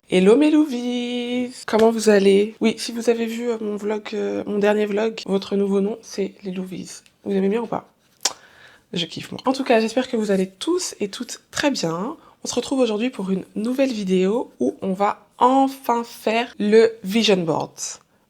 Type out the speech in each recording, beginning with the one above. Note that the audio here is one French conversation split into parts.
Hello mes louvis, comment vous allez? Oui, si vous avez vu mon vlog, mon dernier vlog, votre nouveau nom c'est les louvis. Vous aimez bien ou pas? Je kiffe moi. En tout cas, j'espère que vous allez tous et toutes très bien. On se retrouve aujourd'hui pour une nouvelle vidéo où on va enfin faire le vision board.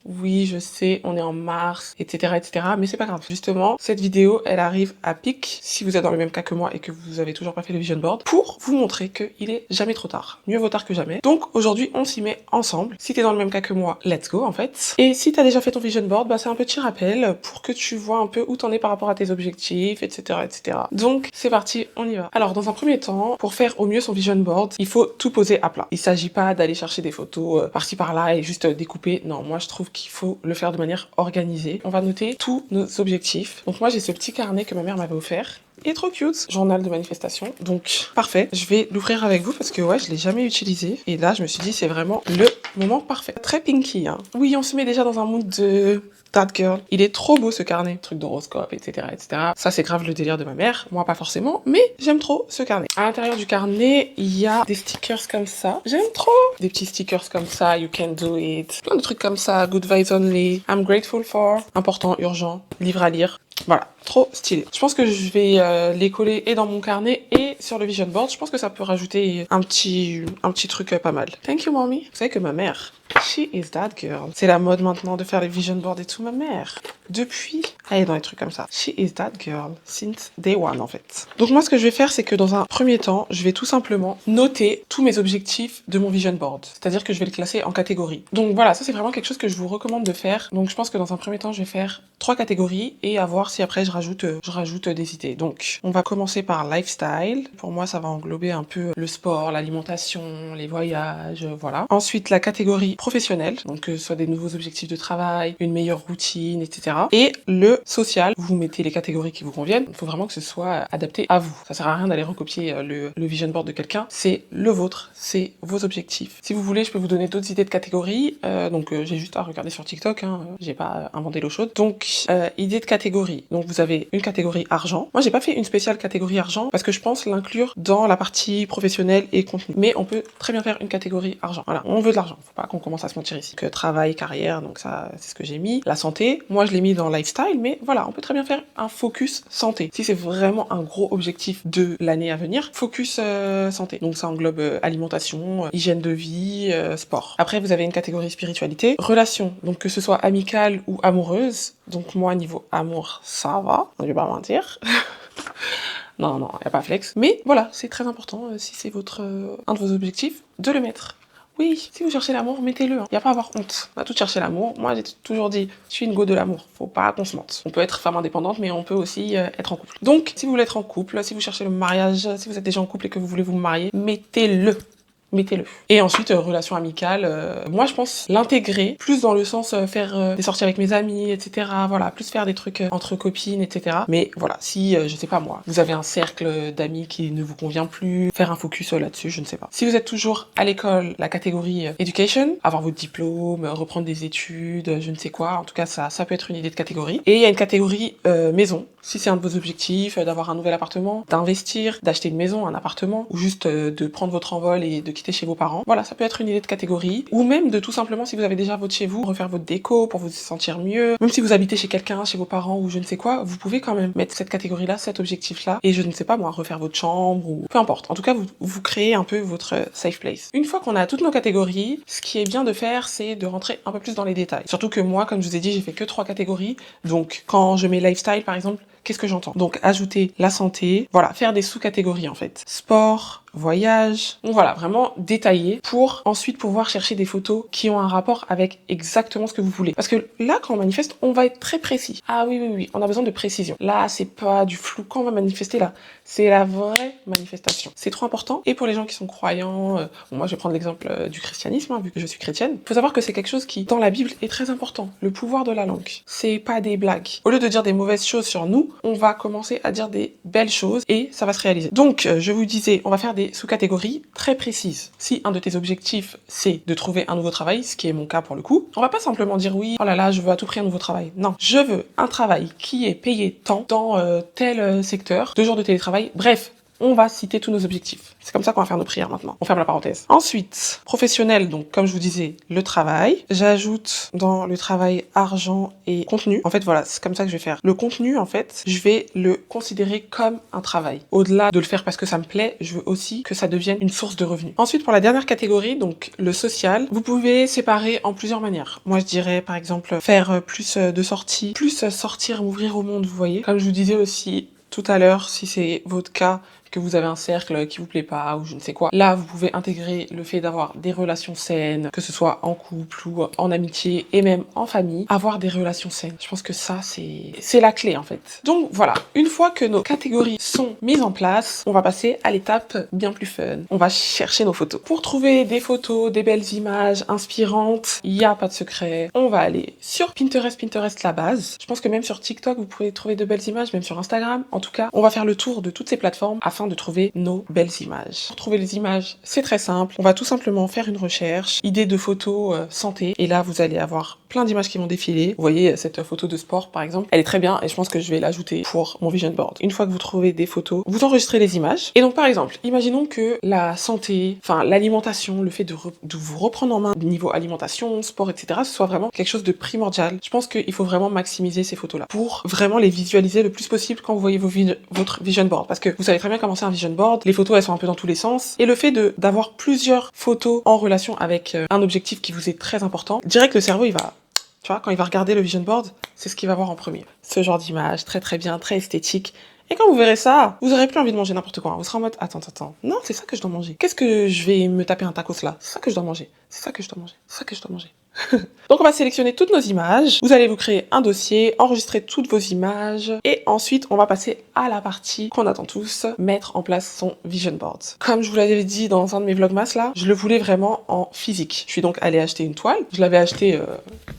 Oui, je sais, on est en mars, etc., etc., mais c'est pas grave. Justement, cette vidéo, elle arrive à pic, si vous êtes dans le même cas que moi et que vous avez toujours pas fait le vision board, pour vous montrer qu'il est jamais trop tard. Mieux vaut tard que jamais. Donc, aujourd'hui, on s'y met ensemble. Si t'es dans le même cas que moi, let's go, en fait. Et si t'as déjà fait ton vision board, bah, c'est un petit rappel pour que tu vois un peu où t'en es par rapport à tes objectifs, etc., etc. Donc, c'est parti, on y va. Alors, dans un premier temps, pour faire au mieux son vision board, il faut tout poser à plat. Il s'agit pas d'aller chercher des photos par-ci par-là et juste découper. Non, moi, je trouve qu'il faut le faire de manière organisée. On va noter tous nos objectifs. Donc moi j'ai ce petit carnet que ma mère m'avait offert. Il est trop cute, journal de manifestation. Donc parfait, je vais l'ouvrir avec vous parce que ouais, je l'ai jamais utilisé. Et là je me suis dit c'est vraiment le moment parfait. Très pinky hein. Oui, on se met déjà dans un mood de that girl. Il est trop beau ce carnet, truc d'horoscope, etc., etc. Ça c'est grave le délire de ma mère, moi pas forcément, mais j'aime trop ce carnet. À l'intérieur du carnet, il y a des stickers comme ça. J'aime trop. Des petits stickers comme ça, you can do it. Plein de trucs comme ça, good vibes only, I'm grateful for, important, urgent, livre à lire. Voilà, trop stylé. Je pense que je vais les coller et dans mon carnet et sur le vision board. Je pense que ça peut rajouter un petit truc pas mal. Thank you, mommy. Vous savez que ma mère, she is that girl. C'est la mode maintenant de faire les vision boards et tout, ma mère. Depuis, elle est dans les trucs comme ça. She is that girl since day one, en fait. Donc moi, ce que je vais faire, c'est que dans un premier temps, je vais tout simplement noter tous mes objectifs de mon vision board. C'est-à-dire que je vais le classer en catégories. Donc voilà, ça c'est vraiment quelque chose que je vous recommande de faire. Donc je pense que dans un premier temps, je vais faire 3 catégories et à voir si après je rajoute des idées. Donc on va commencer par lifestyle. Pour moi, ça va englober un peu le sport, l'alimentation, les voyages, voilà. Ensuite, la catégorie professionnelle. Donc que ce soit des nouveaux objectifs de travail, une meilleure routine, etc. Et le social, vous mettez les catégories qui vous conviennent. Il faut vraiment que ce soit adapté à vous. Ça sert à rien d'aller recopier le vision board de quelqu'un. C'est le vôtre, c'est vos objectifs. Si vous voulez, je peux vous donner d'autres idées de catégories. J'ai juste à regarder sur TikTok. Hein. J'ai pas inventé l'eau chaude. Donc, idée de catégorie. Donc, vous avez une catégorie argent. Moi, j'ai pas fait une spéciale catégorie argent parce que je pense l'inclure dans la partie professionnelle et contenu. Mais on peut très bien faire une catégorie argent. Voilà, on veut de l'argent. Faut pas qu'on commence à se mentir ici. Que travail, carrière, donc ça, c'est ce que j'ai mis. La santé. Moi, je l'ai mis dans lifestyle, mais voilà, on peut très bien faire un focus santé. Si c'est vraiment un gros objectif de l'année à venir, focus santé. Donc ça englobe alimentation, hygiène de vie, sport. Après, vous avez une catégorie spiritualité, relation, donc que ce soit amicale ou amoureuse. Donc moi, niveau amour, ça va, je vais pas mentir. Non, y a pas flex. Mais voilà, c'est très important, si c'est votre un de vos objectifs, de le mettre. Oui, si vous cherchez l'amour, mettez-le. Hein. Y a pas à avoir honte. On va tous chercher l'amour. Moi, j'ai toujours dit, je suis une go de l'amour. Faut pas qu'on se mente. On peut être femme indépendante, mais on peut aussi être en couple. Donc, si vous voulez être en couple, si vous cherchez le mariage, si vous êtes déjà en couple et que vous voulez vous marier, mettez-le. Mettez-le. Et ensuite, relation amicale, moi je pense l'intégrer plus dans le sens faire des sorties avec mes amis, etc. Voilà, plus faire des trucs entre copines, etc. Mais voilà, si, je sais pas moi, vous avez un cercle d'amis qui ne vous convient plus, faire un focus là-dessus, je ne sais pas. Si vous êtes toujours à l'école, la catégorie education, avoir votre diplôme, reprendre des études, je ne sais quoi, en tout cas ça peut être une idée de catégorie. Et il y a une catégorie maison, si c'est un de vos objectifs, d'avoir un nouvel appartement, d'investir, d'acheter une maison, un appartement, ou juste de prendre votre envol et de quitter chez vos parents. Voilà, ça peut être une idée de catégorie. Ou même de tout simplement, si vous avez déjà votre chez vous, refaire votre déco pour vous sentir mieux. Même si vous habitez chez quelqu'un, chez vos parents ou je ne sais quoi, vous pouvez quand même mettre cette catégorie-là, cet objectif-là. Et je ne sais pas moi, refaire votre chambre ou peu importe. En tout cas, vous créez un peu votre safe place. Une fois qu'on a toutes nos catégories, ce qui est bien de faire, c'est de rentrer un peu plus dans les détails. Surtout que moi, comme je vous ai dit, j'ai fait que 3 catégories. Donc, quand je mets lifestyle, par exemple, qu'est-ce que j'entends? Donc, ajouter la santé. Voilà, faire des sous-catégories, en fait. Sport, voyage. Donc voilà, vraiment détaillé pour ensuite pouvoir chercher des photos qui ont un rapport avec exactement ce que vous voulez. Parce que là, quand on manifeste, on va être très précis. Ah oui, on a besoin de précision. Là, c'est pas du flou. Quand on va manifester, là, c'est la vraie manifestation. C'est trop important. Et pour les gens qui sont croyants, moi, je vais prendre l'exemple du christianisme, hein, vu que je suis chrétienne. Faut savoir que c'est quelque chose qui, dans la Bible, est très important. Le pouvoir de la langue. C'est pas des blagues. Au lieu de dire des mauvaises choses sur nous, on va commencer à dire des belles choses et ça va se réaliser. Donc, je vous disais, on va faire des des sous-catégories très précises. Si un de tes objectifs, c'est de trouver un nouveau travail, ce qui est mon cas pour le coup, on va pas simplement dire oui, oh là là, je veux à tout prix un nouveau travail. Non, je veux un travail qui est payé tant dans tel secteur, 2 jours de télétravail, bref. On va citer tous nos objectifs. C'est comme ça qu'on va faire nos prières maintenant. On ferme la parenthèse. Ensuite, professionnel, donc comme je vous disais, le travail. J'ajoute dans le travail argent et contenu. En fait, voilà, c'est comme ça que je vais faire. Le contenu, en fait, je vais le considérer comme un travail. Au-delà de le faire parce que ça me plaît, je veux aussi que ça devienne une source de revenus. Ensuite, pour la dernière catégorie, donc le social, vous pouvez séparer en plusieurs manières. Moi, je dirais, par exemple, faire plus de sorties, plus sortir, m'ouvrir au monde, vous voyez. Comme je vous disais aussi tout à l'heure, si c'est votre cas, que vous avez un cercle qui vous plaît pas ou je ne sais quoi. Là, vous pouvez intégrer le fait d'avoir des relations saines, que ce soit en couple ou en amitié et même en famille. Avoir des relations saines. Je pense que ça, c'est la clé en fait. Donc voilà, une fois que nos catégories sont mises en place, on va passer à l'étape bien plus fun. On va chercher nos photos. Pour trouver des photos, des belles images inspirantes, il n'y a pas de secret. On va aller sur Pinterest la base. Je pense que même sur TikTok, vous pouvez trouver de belles images, même sur Instagram. En tout cas, on va faire le tour de toutes ces plateformes afin de trouver nos belles images. Pour trouver les images, c'est très simple. On va tout simplement faire une recherche, idée de photos santé, et là vous allez avoir plein d'images qui vont défiler. Vous voyez cette photo de sport par exemple, elle est très bien et je pense que je vais l'ajouter pour mon vision board. Une fois que vous trouvez des photos, vous enregistrez les images. Et donc par exemple, imaginons que la santé, enfin l'alimentation, le fait de vous reprendre en main niveau alimentation, sport, etc., ce soit vraiment quelque chose de primordial. Je pense qu'il faut vraiment maximiser ces photos-là pour vraiment les visualiser le plus possible quand vous voyez votre vision board. Parce que vous savez très bien comment c'est un vision board, les photos elles sont un peu dans tous les sens. Et le fait d'avoir plusieurs photos en relation avec un objectif qui vous est très important, je dirais que le cerveau il va, tu vois, quand il va regarder le vision board, c'est ce qu'il va voir en premier. Ce genre d'image, très très bien, très esthétique. Et quand vous verrez ça, vous aurez plus envie de manger n'importe quoi. Vous serez en mode, attends, non, c'est ça que je dois manger. Qu'est-ce que je vais me taper un tacos là? C'est ça que je dois manger. C'est ça que je dois manger. C'est ça que je dois manger. Donc on va sélectionner toutes nos images. Vous allez vous créer un dossier, enregistrer toutes vos images et ensuite on va passer à la partie qu'on attend tous, mettre en place son vision board. Comme je vous l'avais dit dans un de mes vlogmas là, je le voulais vraiment en physique. Je suis donc allée acheter une toile. Je l'avais acheté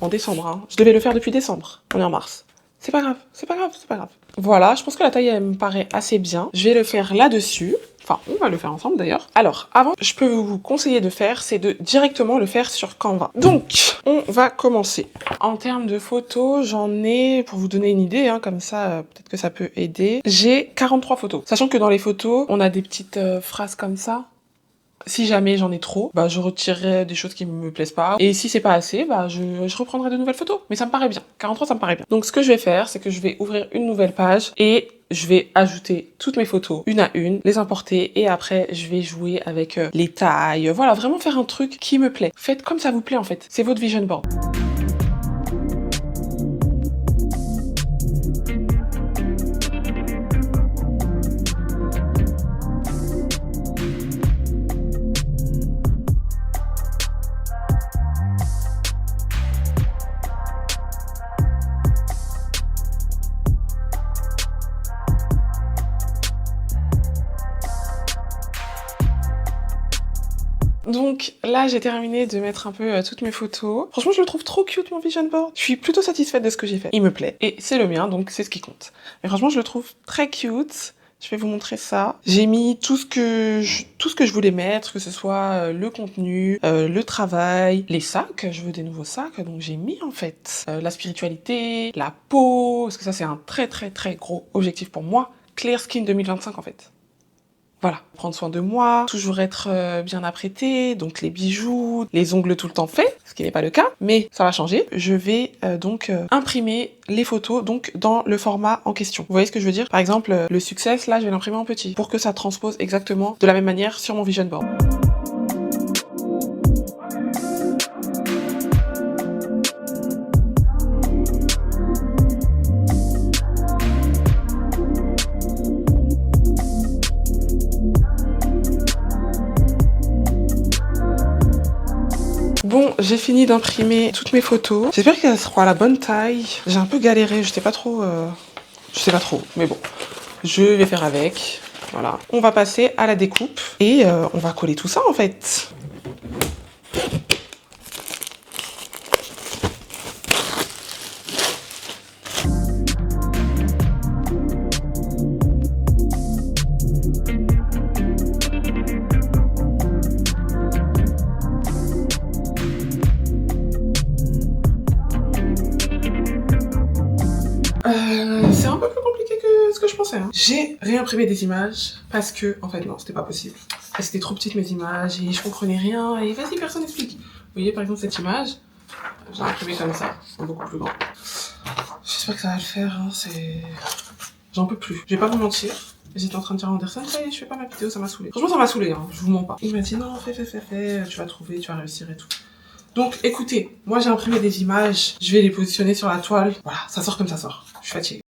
en décembre. Hein. Je devais le faire depuis décembre. On est en mars. C'est pas grave, c'est pas grave, c'est pas grave. Voilà, je pense que la taille elle me paraît assez bien. Je vais le faire là-dessus. Enfin, on va le faire ensemble d'ailleurs. Alors, avant, je peux vous conseiller de faire, c'est de directement le faire sur Canva. Donc, on va commencer. En termes de photos, j'en ai, pour vous donner une idée, hein, comme ça, peut-être que ça peut aider. J'ai 43 photos. Sachant que dans les photos, on a des petites phrases comme ça. Si jamais j'en ai trop, bah je retirerai des choses qui me plaisent pas. Et si c'est pas assez, bah je reprendrai de nouvelles photos. Mais ça me paraît bien. 43, ça me paraît bien. Donc ce que je vais faire, c'est que je vais ouvrir une nouvelle page et je vais ajouter toutes mes photos une à une, les importer et après je vais jouer avec les tailles. Voilà, vraiment faire un truc qui me plaît. Faites comme ça vous plaît en fait. C'est votre vision board. Donc là, j'ai terminé de mettre un peu toutes mes photos. Franchement, je le trouve trop cute, mon vision board. Je suis plutôt satisfaite de ce que j'ai fait. Il me plaît. Et c'est le mien, donc c'est ce qui compte. Mais franchement, je le trouve très cute. Je vais vous montrer ça. J'ai mis tout ce que je voulais mettre, que ce soit le contenu, le travail, les sacs. Je veux des nouveaux sacs, donc j'ai mis en fait la spiritualité, la peau, parce que ça c'est un très très très gros objectif pour moi. Clear Skin 2025 en fait. Voilà, prendre soin de moi, toujours être bien apprêtée, donc les bijoux, les ongles tout le temps faits, ce qui n'est pas le cas, mais ça va changer. Je vais donc imprimer les photos donc dans le format en question. Vous voyez ce que je veux dire? Par exemple, le success, là, je vais l'imprimer en petit pour que ça transpose exactement de la même manière sur mon vision board. Bon, j'ai fini d'imprimer toutes mes photos. J'espère qu'elles seront à la bonne taille. J'ai un peu galéré, je sais pas trop, mais bon, je vais faire avec. Voilà. On va passer à la découpe et on va coller tout ça en fait. français, hein. J'ai réimprimé des images parce que, en fait, non, c'était pas possible. C'était trop petite mes images et je comprenais rien. Et vas-y, personne n'explique. Vous voyez, par exemple, cette image, j'ai imprimé comme ça, en beaucoup plus grand. J'espère que ça va le faire, hein, c'est... J'en peux plus. Je vais pas vous mentir. J'étais en train de dire à Anderson, ça y est, je fais pas ma vidéo, ça m'a saoulé. Franchement, ça m'a saoulé, hein, je vous mens pas. Il m'a dit, non, fais, tu vas trouver, tu vas réussir et tout. Donc, écoutez, moi j'ai imprimé des images, je vais les positionner sur la toile. Voilà, ça sort comme ça sort. Je suis fatiguée.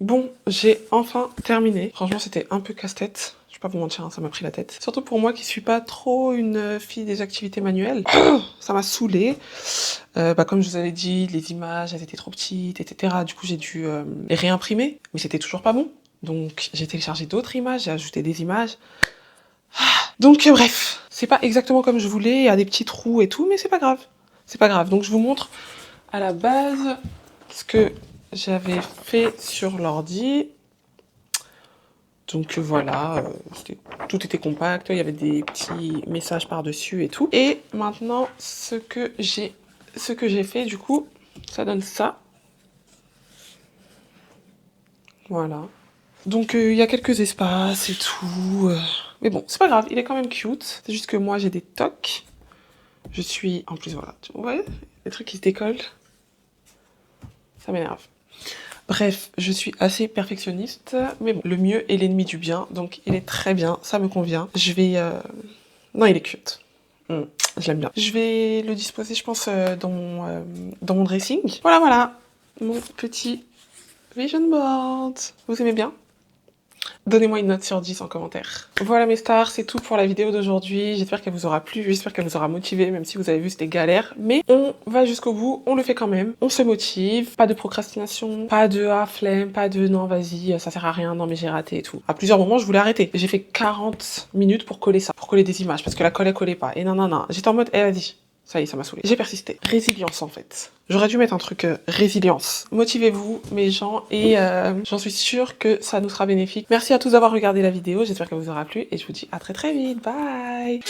Bon, j'ai enfin terminé. Franchement, c'était un peu casse-tête. Je vais pas vous mentir, hein, ça m'a pris la tête. Surtout pour moi qui suis pas trop une fille des activités manuelles. Ça m'a saoulée. Comme je vous avais dit, les images, elles étaient trop petites, etc. Du coup, j'ai dû les réimprimer, mais c'était toujours pas bon. Donc, j'ai téléchargé d'autres images, j'ai ajouté des images. Donc, bref, c'est pas exactement comme je voulais, il y a des petits trous et tout, mais c'est pas grave. C'est pas grave. Donc, je vous montre à la base ce que j'avais fait sur l'ordi. Donc voilà, tout était compact, il y avait des petits messages par-dessus et tout. Et maintenant, ce que j'ai fait, du coup, ça donne ça. Voilà. Donc il y a quelques espaces et tout. Mais bon, c'est pas grave, il est quand même cute. C'est juste que moi, j'ai des tocs. Je suis... En plus, voilà, vous voyez, les trucs qui se décollent. Ça m'énerve. Bref, je suis assez perfectionniste, mais bon, le mieux est l'ennemi du bien, donc il est très bien, ça me convient. Je vais... Non, il est cute. Je l'aime bien. Je vais le disposer, je pense, dans mon dressing. Voilà, mon petit vision board. Vous aimez bien ? Donnez-moi une note sur 10 en commentaire. Voilà mes stars, c'est tout pour la vidéo d'aujourd'hui. J'espère qu'elle vous aura plu, j'espère qu'elle vous aura motivé, même si vous avez vu c'était galère. Mais on va jusqu'au bout, on le fait quand même. On se motive, pas de procrastination, pas de ah flemme, pas de non vas-y, ça sert à rien, non mais j'ai raté et tout. À plusieurs moments je voulais arrêter. J'ai fait 40 minutes pour coller ça, pour coller des images, parce que la colle elle collait pas. Et non. J'étais en mode, vas-y. Ça y est, ça m'a saoulé. J'ai persisté. Résilience, en fait. J'aurais dû mettre un truc résilience. Motivez-vous, mes gens, et j'en suis sûre que ça nous sera bénéfique. Merci à tous d'avoir regardé la vidéo, j'espère qu'elle vous aura plu, et je vous dis à très très vite. Bye!